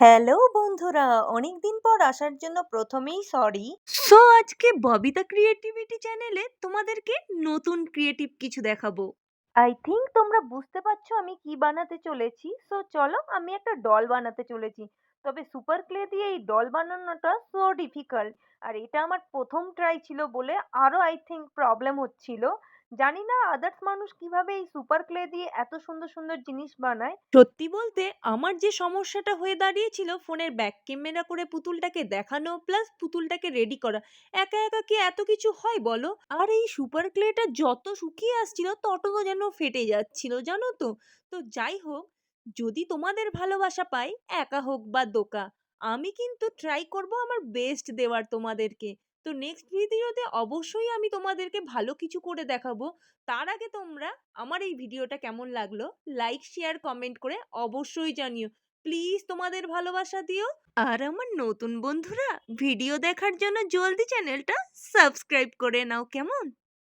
Hello বন্ধুরা, অনেকদিন পর আসার জন্য প্রথমেই সরি। আজকে ববিতা ক্রিয়েটিভিটি চ্যানেলে তোমাদেরকে নতুন ক্রিয়েটিভ কিছু দেখাবো। আই থিংক তোমরা বুঝতে পারছো আমি কি বানাতে চলেছি। চলো আমি একটা ডল বানাতে চলেছি। তবে সুপার ক্লে দিয়ে এই ডল বানানোটা ডিফিকাল্ট। আর এটা আমার প্রথম ট্রাই ছিল বলে আরো আই থিংক প্রবলেম হচ্ছিল। জানি না আদার্স মানুষ কিভাবে এই সুপার ক্লে দিয়ে এত সুন্দর সুন্দর জিনিস বানায়। সত্যি বলতে আমার যে সমস্যাটা হয়ে দাঁড়িয়েছিল ফোনের ব্যাক ক্যামেরা করে পুতুলটাকে দেখানো প্লাস পুতুলটাকে রেডি করা, একা একা কি এত কিছু হয় বলো? আর এই সুপার ক্লেটা যত শুকিয়ে আসছিল তত যেন ফেটে যাচ্ছিল, জানো তো? তো যাই হোক, যদি তোমাদের ভালোবাসা পাই, একা হোক বা দোকা, আমি কিন্তু ট্রাই করব আমার বেস্ট দেওয়ার তোমাদেরকে। তো নেক্সট ভিডিওতে অবশ্যই আমি তোমাদেরকে ভালো কিছু করে দেখাবো। তার আগে তোমরা আমার এই ভিডিওটা কেমন লাগলো লাইক শেয়ার কমেন্ট করে অবশ্যই জানিও। প্লিজ তোমাদের ভালোবাসা দিও। আর আমার নতুন বন্ধুরা, ভিডিও দেখার জন্য জলদি চ্যানেলটা সাবস্ক্রাইব করে নাও, কেমন?